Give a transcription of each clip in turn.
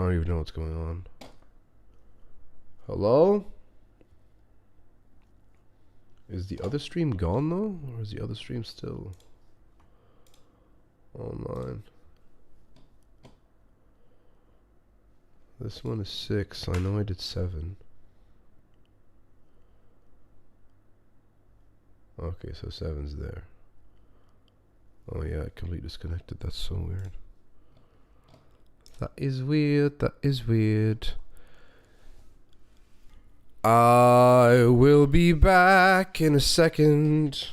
don't even know what's going on. Hello? Is the other stream gone though? Or is the other stream still online? This one is 6. I know I did 7. Okay, so 7's there. Oh yeah, it completely disconnected. That's so weird. That is weird. That is weird. I will be back in a second.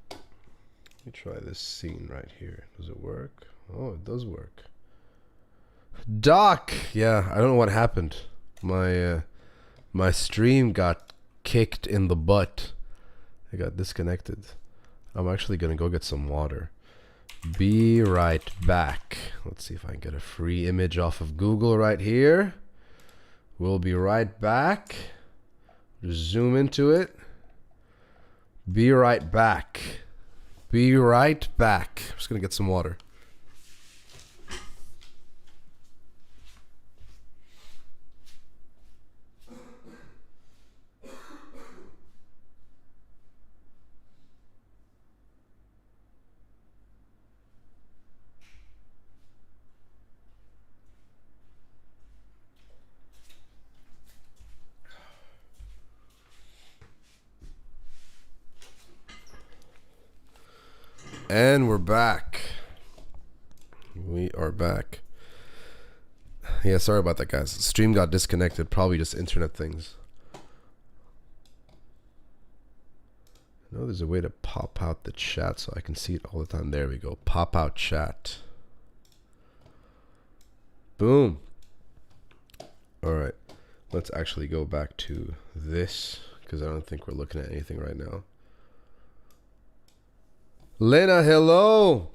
Let me try this scene right here. Does it work? Oh, it does work. Doc! Yeah, I don't know what happened. My stream got kicked in the butt. It got disconnected. I'm actually gonna go get some water. Be right back. Let's see if I can get a free image off of Google right here. We'll be right back. Just zoom into it. Be right back. Be right back. I'm just gonna get some water. And we're back. We are back. Yeah, sorry about that, guys. Stream got disconnected. Probably just internet things. I know there's a way to pop out the chat so I can see it all the time. There we go. Pop out chat. Boom. All right. Let's actually go back to this because I don't think we're looking at anything right now. Lena, hello.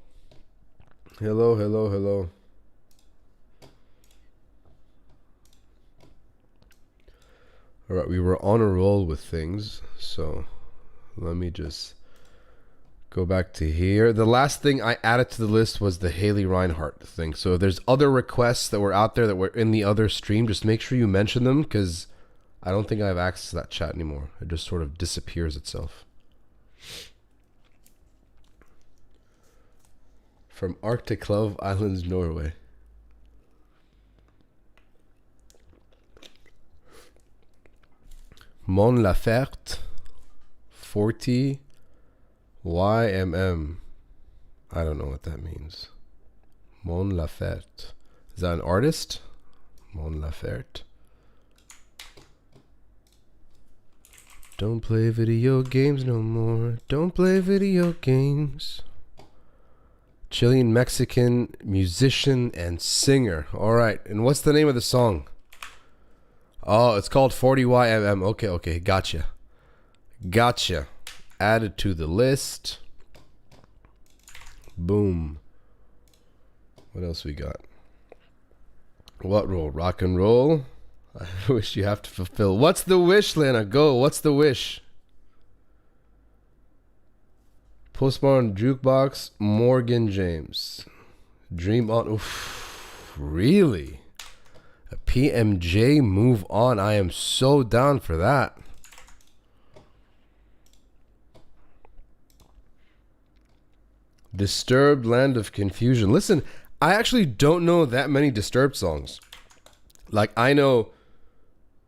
Hello, hello, hello. All right, we were on a roll with things, so let me just go back to here. The last thing I added to the list was the Haley Reinhart thing. So if there's other requests that were out there that were in the other stream, just make sure you mention them because I don't think I have access to that chat anymore. It just sort of disappears itself. From Arctic Love Islands, Norway. Mon Laferte 40 YMM. I don't know what that means. Mon Laferte. Is that an artist? Mon Laferte. Don't play video games no more. Don't play video games. Chilean Mexican musician and singer. All right. And what's the name of the song? Oh, it's called 40YMM. Okay, okay. Gotcha. Gotcha. Added to the list. Boom. What else we got? What role? Rock and roll? I wish you have to fulfill. What's the wish, Lena? Go. What's the wish? Postmodern Jukebox, Morgan James. Dream on. Oof, really? A PMJ Move On. I am so down for that. Disturbed Land of Confusion. Listen, I actually don't know that many Disturbed songs. Like, I know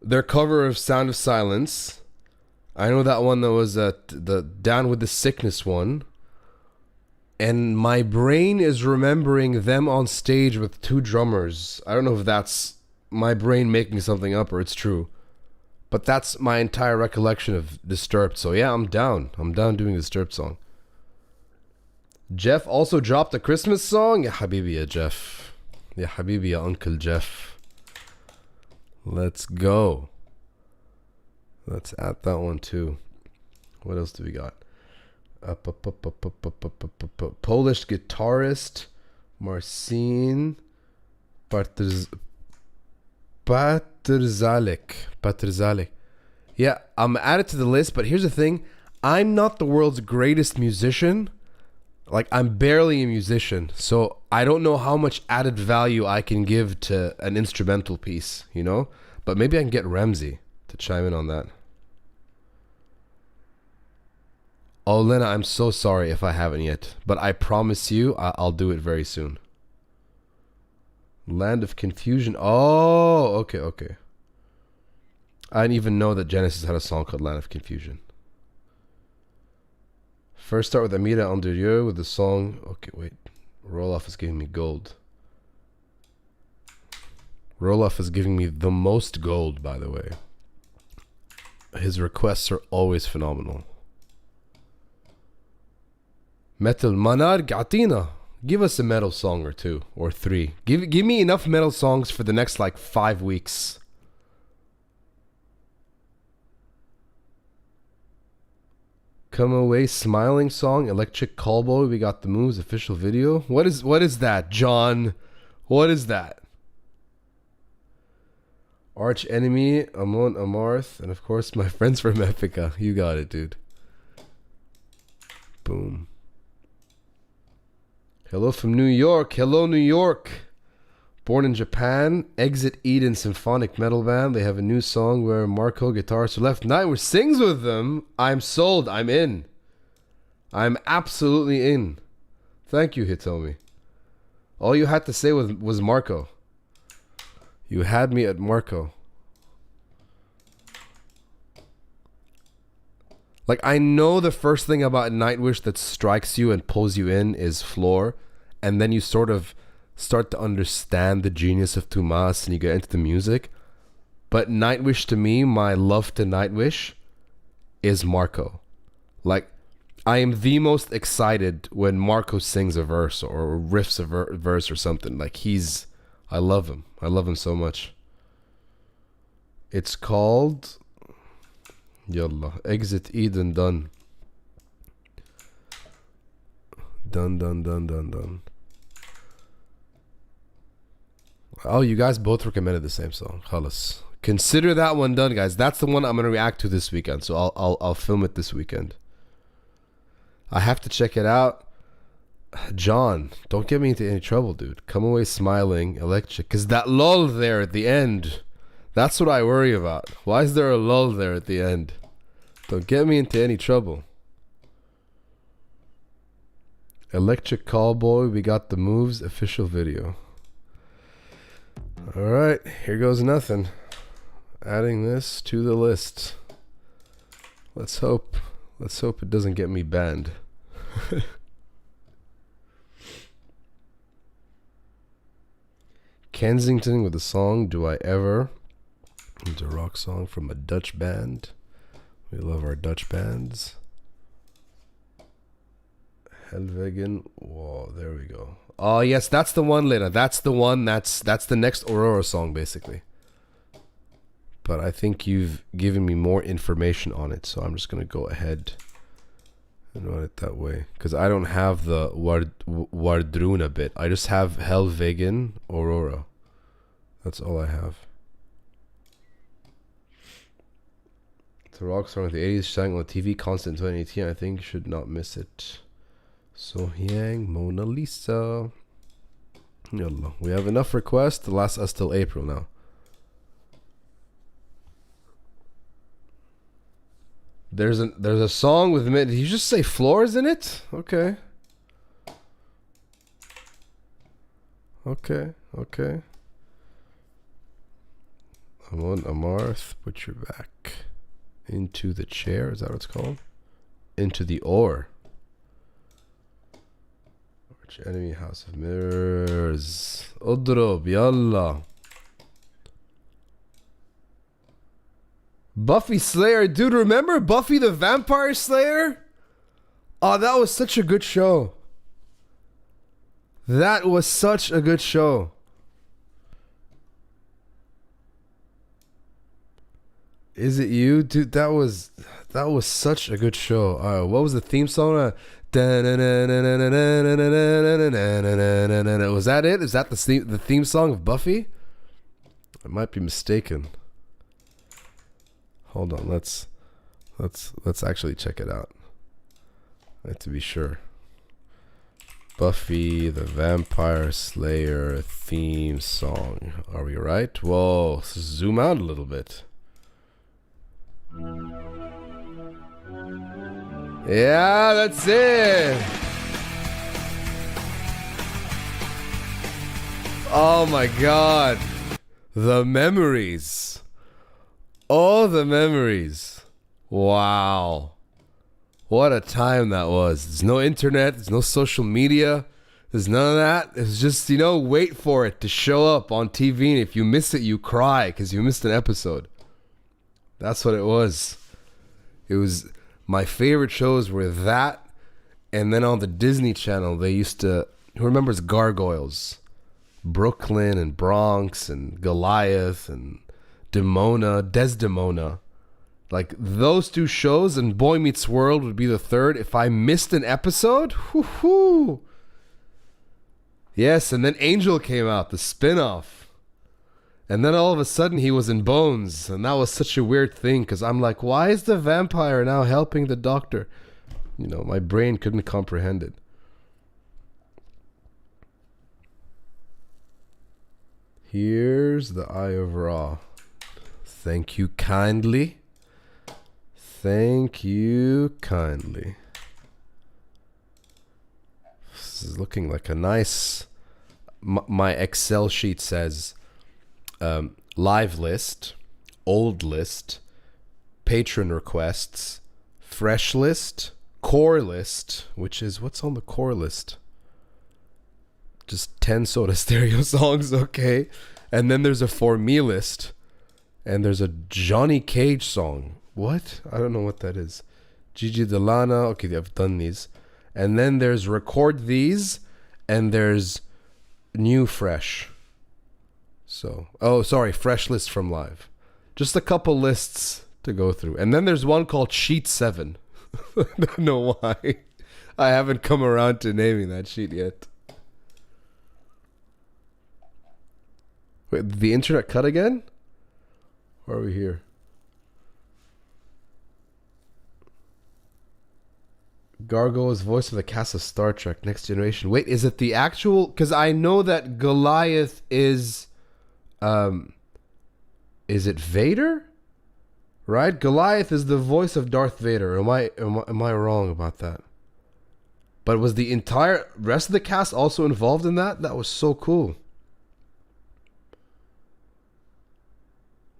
their cover of Sound of Silence. I know that one that was the Down with the Sickness one. And my brain is remembering them on stage with 2 drummers. I don't know if that's my brain making something up or it's true. But that's my entire recollection of Disturbed. So yeah, I'm down. I'm down doing a Disturbed song. Jeff also dropped a Christmas song. Ya Habibi ya Jeff. Ya Habibi ya Uncle Jeff. Let's go. Let's add that one too. What else do we got? Polish guitarist Marcin Patrzalek. Yeah, I'm added to the list, but here's the thing. I'm not the world's greatest musician. Like, I'm barely a musician, so I don't know how much added value I can give to an instrumental piece, you know? But maybe I can get Ramsey to chime in on that. Oh, Lena, I'm so sorry if I haven't yet, but I promise you I'll do it very soon. Land of Confusion. Oh, okay, okay. I didn't even know that Genesis had a song called Land of Confusion. First start with Amira Andurieu with the song. Okay, wait. Roloff is giving me gold. Roloff is giving me the most gold, by the way. His requests are always phenomenal. Metal Manar Gatina. Give us a metal song or two or three. Give me enough metal songs for the next like 5 weeks. Come Away Smiling song, Electric Callboy, We Got the Moves official video. What is that, John? What is that? Arch Enemy, Amon Amarth, and of course my friends from Epica. You got it, dude. Boom. Hello from New York. Hello, New York. Born in Japan, Exit Eden Symphonic Metal Band. They have a new song where Marco, guitarist, left Nightwish sings with them. I'm sold. I'm in. I'm absolutely in. Thank you, Hitomi. All you had to say was Marco. You had me at Marco. Like, I know the first thing about Nightwish that strikes you and pulls you in is Floor, and then you sort of start to understand the genius of Tumas and you get into the music. But Nightwish, to me, my love to Nightwish is Marco. Like, I am the most excited when Marco sings a verse or riffs a verse or something. Like, I love him. I love him so much. It's called Yalla, Exit Eden done. Done. Oh, you guys both recommended the same song. Khalas. Consider that one done, guys. That's the one I'm gonna react to this weekend. So I'll film it this weekend. I have to check it out. John, don't get me into any trouble, dude. Come Away Smiling, Electric. Cause that lull there at the end, that's what I worry about. Why is there a lull there at the end? Don't get me into any trouble. Electric Callboy, We Got the Moves official video. Alright, here goes nothing. Adding this to the list. Let's hope it doesn't get me banned. Kensington with the song Do I Ever. It's a rock song from a Dutch band. We love our Dutch bands. Helvegen. Whoa, there we go. Oh yes, that's the one, Lena. That's the one. That's the next Aurora song, basically. But I think you've given me more information on it, so I'm just gonna go ahead and run it that way. Because I don't have the Wardruna bit. I just have Helvegen Aurora. That's all I have. It's a rock song of the 80s, sang on TV, constant 2018. I think should not miss it. So Hyang, Mona Lisa. Yallah. We have enough requests to last us till April now. There's a song with did you just say Floors in it? Okay. Okay. Amon Amarth, put your back into the chair. Is that what it's called? Into the ore. Arch Enemy, House of Mirrors. Udrob, yalla. Buffy Slayer, dude, remember Buffy the Vampire Slayer? Oh, that was such a good show. That was such a good show. Is it you? Dude, that was such a good show. What was the theme song? Was that it? Is that the theme song of Buffy? I might be mistaken. Hold on, let's actually check it out. To be sure. Buffy the Vampire Slayer theme song. Are we right? Whoa, let's zoom out a little bit. Yeah, that's it. Oh my god. The memories. Oh, the memories. Wow. What a time that was. There's no internet. There's no social media. There's none of that. It's just, wait for it to show up on TV. And if you miss it, you cry because you missed an episode. That's what it was. It was, my favorite shows were that. And then on the Disney Channel, they used to, who remembers Gargoyles? Brooklyn and Bronx and Goliath and Desdemona. Like those two shows, and Boy Meets World would be the third. If I missed an episode, whoo. Yes, and then Angel came out, the spin-off. And then all of a sudden he was in Bones, and that was such a weird thing because I'm like, why is the vampire now helping the doctor? My brain couldn't comprehend it. Here's the Eye of Ra. Thank you kindly. Thank you kindly. This is looking like a nice... my Excel sheet says live list, old list, patron requests, fresh list, core list, which is... what's on the core list? Just 10 Soda Stereo songs, okay. And then there's a For Me list. And there's a Johnny Cage song. What? I don't know what that is. Gigi Delana. Okay, I've done these. And then there's Record These. And there's New Fresh. Fresh list from live. Just a couple lists to go through. And then there's one called Sheet 7. I don't know why. I haven't come around to naming that sheet yet. Wait, did the internet cut again? Or are we here? Gargoyle's voice of the cast of Star Trek Next Generation. Wait, is it the actual? Because I know that Goliath is it Vader? Right? Goliath is the voice of Darth Vader. Am I wrong about that? But was the entire rest of the cast also involved in that? That was so cool.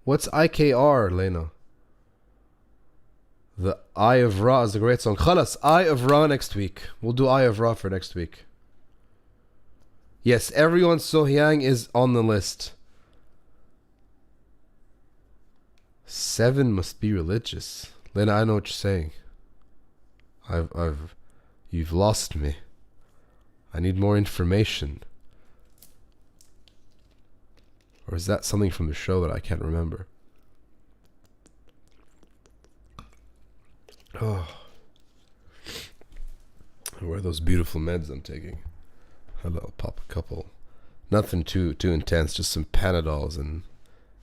What's IKR, Lena? The Eye of Ra is a great song. Khalas, Eye of Ra next week. We'll do Eye of Ra for next week. Yes, everyone Sohyang is on the list. 7 must be religious. Lena, I know what you're saying. You've lost me. I need more information. Or is that something from the show that I can't remember? Oh. Where are those beautiful meds I'm taking? I'll pop a couple. Nothing too intense, just some Panadols and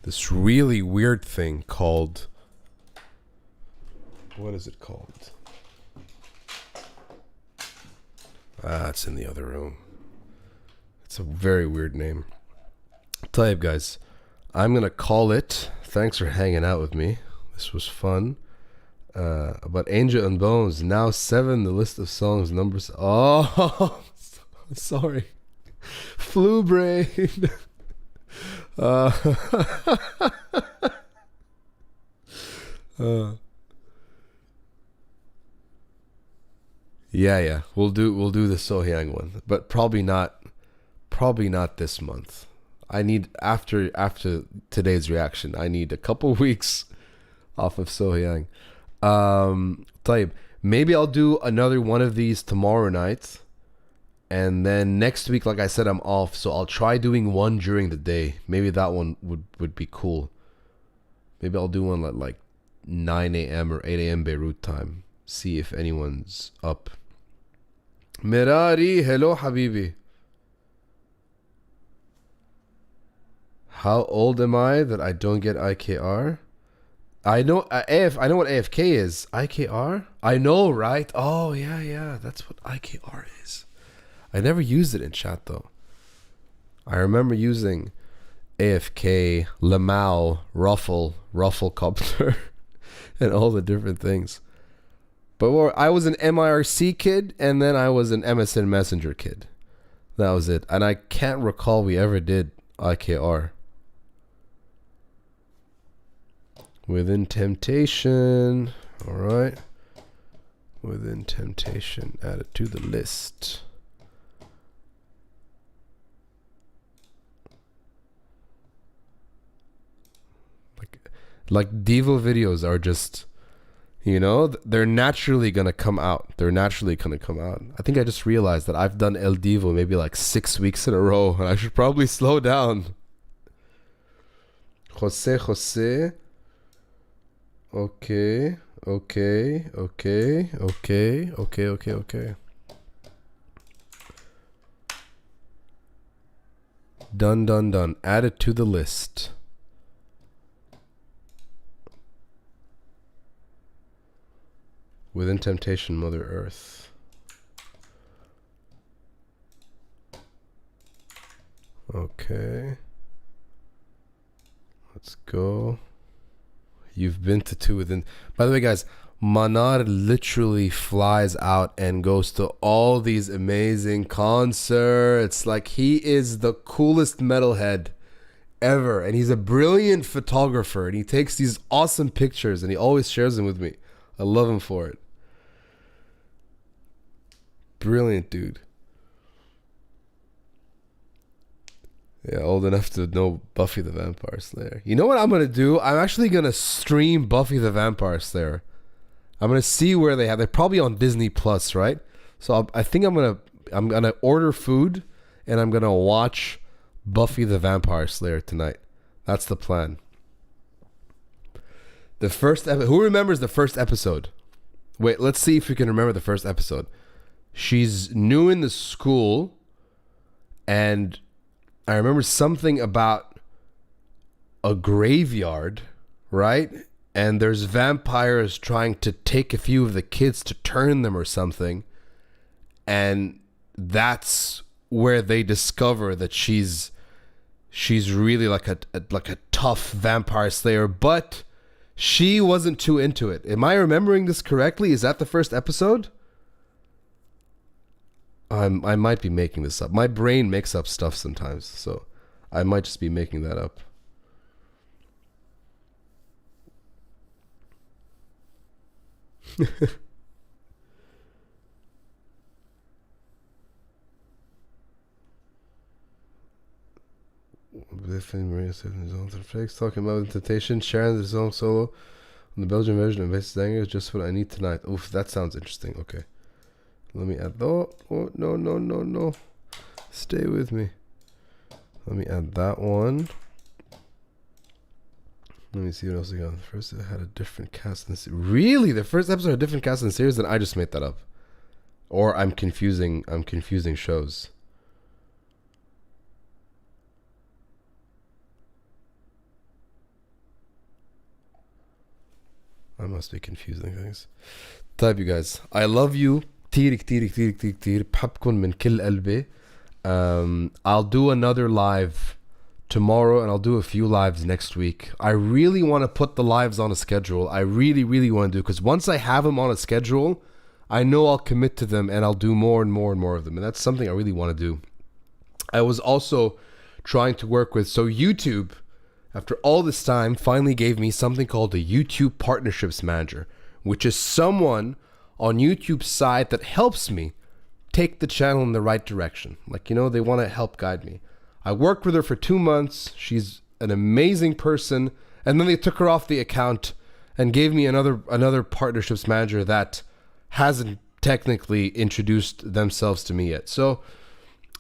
this really weird thing called... what is it called? It's in the other room. It's a very weird name. Taib, guys, I'm gonna call it. Thanks for hanging out with me. This was fun. But Angel and Bones, now 7, the list of songs, numbers. Oh, sorry. Flu brain. Yeah. We'll do the Sohyang one, but probably not this month. I need after today's reaction, I need a couple weeks off of Sohyang. Taib, maybe I'll do another one of these tomorrow night, and then next week, like I said, I'm off, so I'll try doing one during the day. Maybe that one would be cool. Maybe I'll do one at like 9 a.m. or 8 a.m. Beirut time. See if anyone's up. Mirari, hello Habibi. How old am I that I don't get IKR? I know I know what AFK is. IKR? I know, right? Oh, yeah. That's what IKR is. I never used it in chat though. I remember using AFK, Lamau, Ruffle Copter, and all the different things. But I was an MIRC kid, and then I was an MSN Messenger kid. That was it. And I can't recall we ever did IKR. Within Temptation. Alright. Within Temptation. Add it to the list. Like Devo videos are just, you know, they're naturally gonna come out. I think I just realized that I've done El Devo maybe like 6 weeks in a row, and I should probably slow down. Jose. Okay. Done. Add it to the list. Within Temptation, Mother Earth. Okay. Let's go. You've been to 2 within. By the way, guys, Manar literally flies out and goes to all these amazing concerts. Like, he is the coolest metalhead ever. And he's a brilliant photographer. And he takes these awesome pictures and he always shares them with me. I love him for it. Brilliant dude. Yeah, old enough to know Buffy the Vampire Slayer. You know what I'm going to do? I'm actually going to stream Buffy the Vampire Slayer. I'm going to see where they have. They're probably on Disney Plus, right? So I think I'm going to order food and I'm going to watch Buffy the Vampire Slayer tonight. That's the plan. Who remembers the first episode? Wait, let's see if we can remember the first episode. She's new in the school, and I remember something about a graveyard, right? And there's vampires trying to take a few of the kids to turn them or something. And that's where they discover that she's really like a tough vampire slayer, but she wasn't too into it. Am I remembering this correctly? Is that the first episode? I might be making this up. My brain makes up stuff sometimes, so I might just be making that up. Maria said in his own fakes, talking about temptation, sharing the song solo on the Belgian version of Bass Danger is just what I need tonight. Oof, that sounds interesting. Okay. Let me add no. Stay with me. Let me add that one. Let me see what else we got. First, it had a different cast in the series. Really? The first episode had a different cast in the series? Then I just made that up. Or I'm confusing shows. I must be confusing things. Type, you guys. I love you. كتير بحبكن من كل قلبي. I'll do another live tomorrow and I'll do a few lives next week. I really want to put the lives on a schedule. I really want to do, because once I have them on a schedule, I know I'll commit to them and I'll do more and more of them. And that's something I really want to do. I was also trying to work with, so YouTube, after all this time, finally gave me something called the YouTube Partnerships Manager, which is someone on YouTube's side that helps me take the channel in the right direction. Like, you know, they want to help guide me. I worked with her for 2 months. She's an amazing person. And then they took her off the account and gave me another partnerships manager that hasn't technically introduced themselves to me yet. So,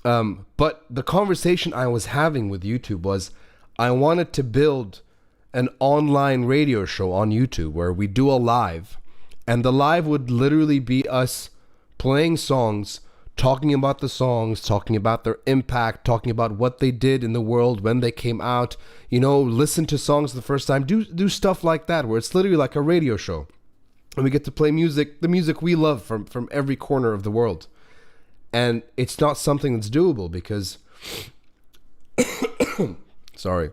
but the conversation I was having with YouTube was, I wanted to build an online radio show on YouTube where we do a live. And the live would literally be us playing songs, talking about the songs, talking about their impact, talking about what they did in the world when they came out, you know, listen to songs the first time, do stuff like that, where it's literally like a radio show. And we get to play music, the music we love from every corner of the world. And it's not something that's doable because sorry,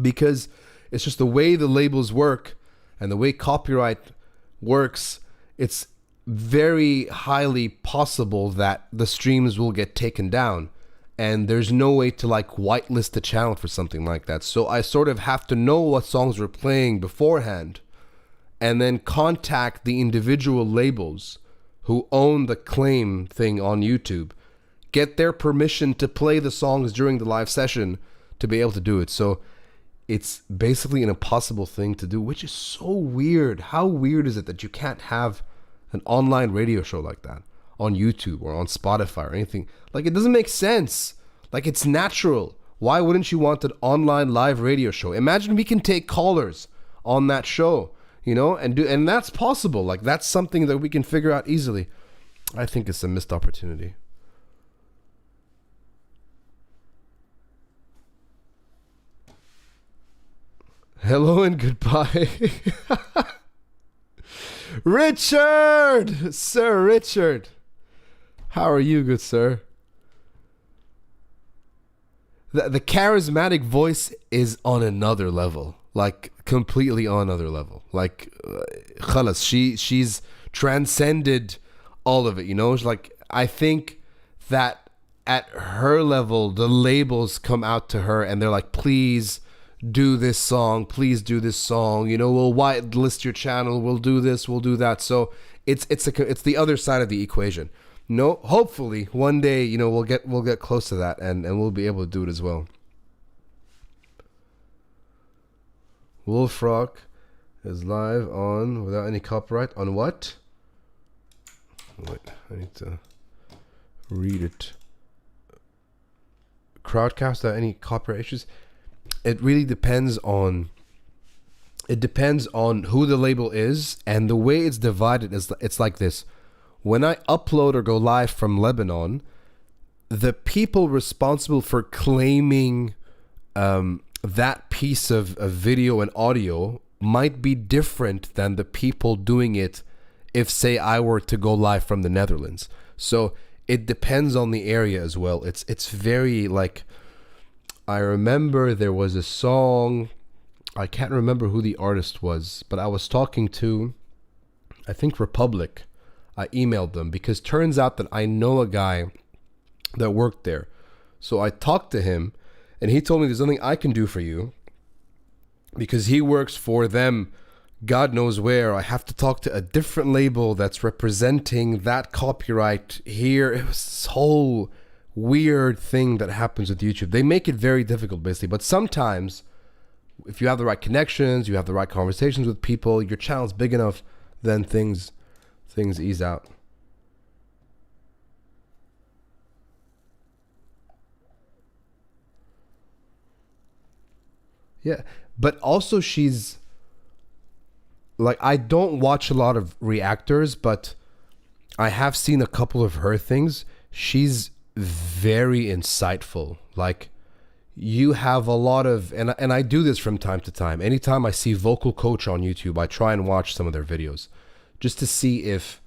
because it's just the way the labels work and the way copyright works. It's very highly possible that the streams will get taken down, and there's no way to like whitelist the channel for something like that. So I sort of have to know what songs we're playing beforehand and then contact the individual labels who own the claim thing on YouTube, get their permission to play the songs during the live session to be able to do it. So it's basically an impossible thing to do, which is so weird. How weird is it that you can't have an online radio show like that on YouTube or on Spotify or anything? Like, it doesn't make sense. Like, it's natural. Why wouldn't you want an online live radio show? Imagine we can take callers on that show, you know, and that's possible. Like, that's something that we can figure out easily. I think it's a missed opportunity. Hello and goodbye. Richard! Sir Richard. How are you, good sir? The charismatic voice is on another level. Like, completely on another level. Like, khalas, she's transcended all of it, you know? It's like, I think that at her level, the labels come out to her and they're like, please do this song, please do this song, you know, we'll whitelist your channel, we'll do this, we'll do that. So it's the other side of the equation. No, hopefully one day, you know, we'll get close to that and we'll be able to do it as well. Wolf Rock is live on without any copyright on what? Wait, I need to read it. Crowdcast without any copyright issues. It really depends on who the label is, and the way it's divided is it's like this. When I upload or go live from Lebanon, the people responsible for claiming that piece of video and audio might be different than the people doing it if, say, I were to go live from the Netherlands. So it depends on the area as well. It's very like, I remember there was a song, I can't remember who the artist was, but I was talking to, I think, Republic. I emailed them because turns out that I know a guy that worked there. So I talked to him and he told me there's nothing I can do for you because he works for them, God knows where. I have to talk to a different label that's representing that copyright here. It was this whole weird thing that happens with YouTube. They make it very difficult, basically. But sometimes, if you have the right connections, you have the right conversations with people, your channel's big enough, then things ease out. Yeah, but also she's like, I don't watch a lot of reactors, but I have seen a couple of her things. She's very insightful. Like, you have a lot of, and I do this from time to time. Anytime I see Vocal Coach on YouTube, I try and watch some of their videos just to see if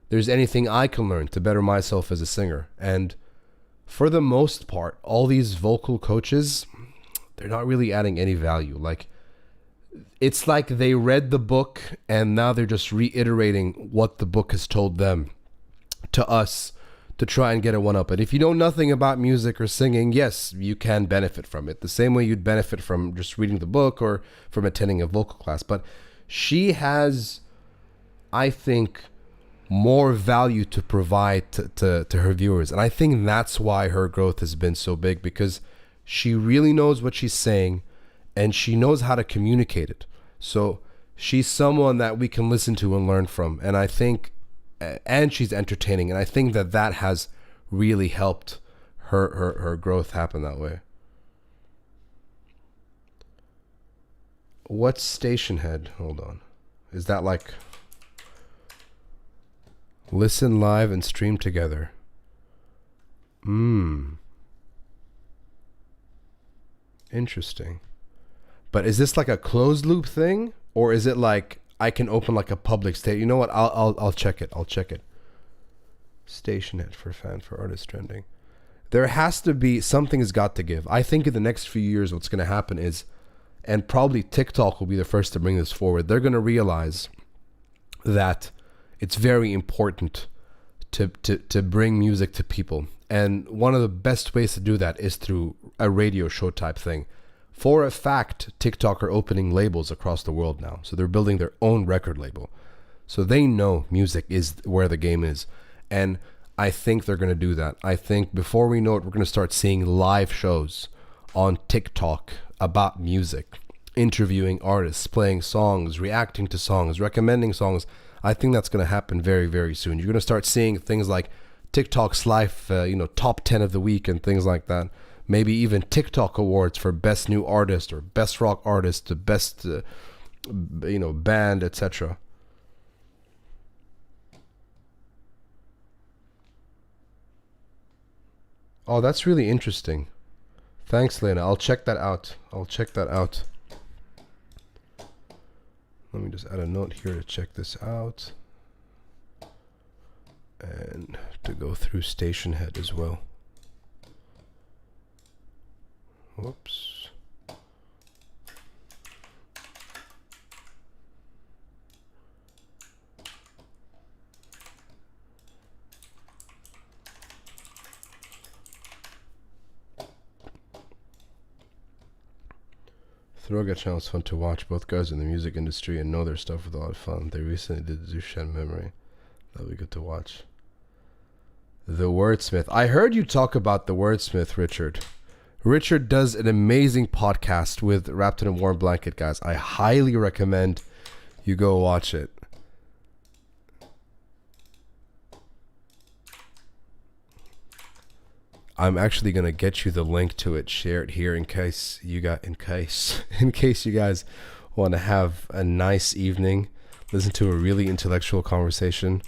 there's anything I can learn to better myself as a singer. And for the most part, all these vocal coaches, they're not really adding any value. Like, it's like they read the book and now they're just reiterating what the book has told them to us to try and get a one-up. And if you know nothing about music or singing, yes, you can benefit from it the same way you'd benefit from just reading the book or from attending a vocal class. But she has, I think, more value to provide to her viewers. And I think that's why her growth has been so big, because she really knows what she's saying and she knows how to communicate it. So she's someone that we can listen to and learn from. And I think, and she's entertaining. And I think that has really helped her growth happen that way. What's station head? Hold on. Is that like listen live and stream together? Interesting. But is this like a closed loop thing, or is it like I can open like a public state? You know what? I'll check it. I'll check it. Station head for fan for artist trending. There has to be, something has got to give. I think in the next few years what's going to happen is, and probably TikTok will be the first to bring this forward, they're going to realize that it's very important to bring music to people. And one of the best ways to do that is through a radio show type thing. For a fact, TikTok are opening labels across the world now. So they're building their own record label. So they know music is where the game is. And I think they're going to do that. I think before we know it, we're going to start seeing live shows on TikTok about music, interviewing artists, playing songs, reacting to songs, recommending songs. I think that's going to happen very, very soon. You're going to start seeing things like TikTok's live, top 10 of the week and things like that. Maybe even TikTok awards for best new artist or best rock artist, the best, band, etc. Oh, that's really interesting. Thanks, Lena. I'll check that out. Let me just add a note here to check this out. And to go through Station Head as well. Whoops. Throga channel is fun to watch. Both guys in the music industry and know their stuff with a lot of fun. They recently did Zushan Memory. That'll be good to watch. The Wordsmith. I heard you talk about The Wordsmith, Richard. Richard does an amazing podcast with Wrapped in a Warm Blanket, guys. I highly recommend you go watch it. I'm actually gonna get you the link to it, share it here in case you guys want to have a nice evening, listen to a really intellectual conversation.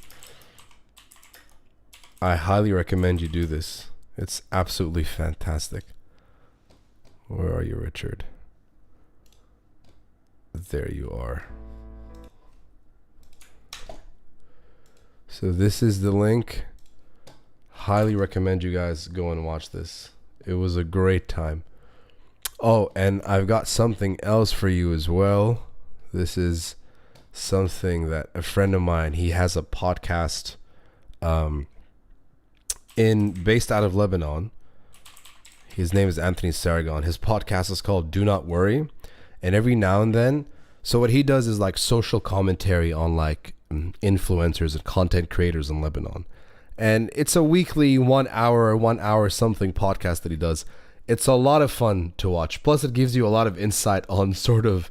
I highly recommend you do this. It's absolutely fantastic. Where are you, Richard? There you are. So this is the link. Highly recommend you guys go and watch this. It was a great time. Oh, and I've got something else for you as well. This is something that a friend of mine, he has a podcast based out of Lebanon. His name is Anthony Saragon. His podcast is called Do Not Worry. And every now and then, so what he does is like social commentary on like influencers and content creators in Lebanon. And it's a weekly 1 hour something podcast that he does. It's a lot of fun to watch. Plus it gives you a lot of insight on sort of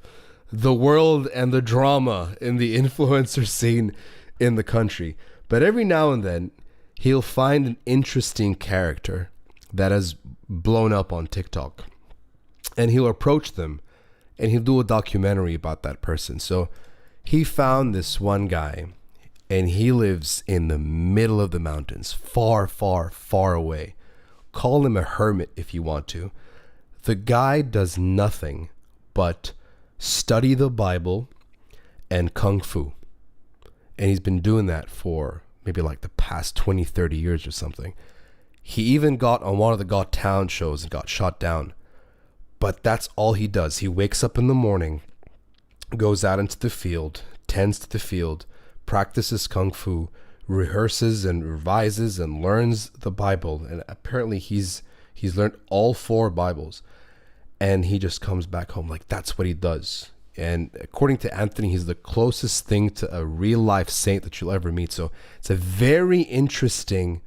the world and the drama in the influencer scene in the country. But every now and then he'll find an interesting character that has blown up on TikTok. And he'll approach them and he'll do a documentary about that person. So he found this one guy, and he lives in the middle of the mountains, far, far, far away. Call him a hermit if you want to. The guy does nothing but study the Bible and Kung Fu. And he's been doing that for maybe like the past 20, 30 years or something. He even got on one of the Got Talent shows and got shot down. But that's all he does. He wakes up in the morning, goes out into the field, tends to the field, practices Kung Fu, rehearses and revises and learns the Bible. And apparently he's learned all 4 Bibles. And he just comes back home. Like, that's what he does. And according to Anthony, he's the closest thing to a real life saint that you'll ever meet. So it's a very interesting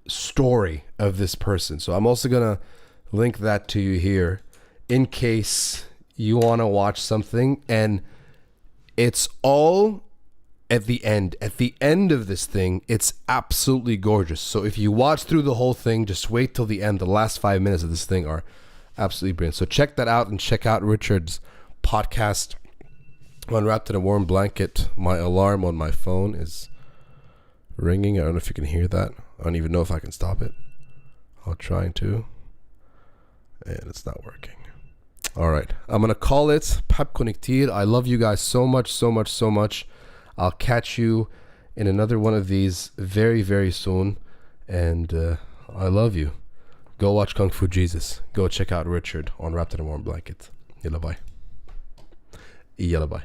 story of this person. So I'm also going to link that to you here in case you want to watch something. And it's all at the end. At the end of this thing, it's absolutely gorgeous. So if you watch through the whole thing, just wait till the end. The last 5 minutes of this thing are absolutely brilliant. So check that out, and check out Richard's podcast on Wrapped in a Warm Blanket. My alarm on my phone is ringing. I don't know if you can hear that. I don't even know if I can stop it. I'll try to. And it's not working. All right. I'm going to call it بحبكن كتير. I love you guys so much, so much, so much. I'll catch you in another one of these very, very soon. And I love you. Go watch Kung Fu Jesus. Go check out Richard on Wrapped in a Warm Blanket. Yalla bye. Yalla bye.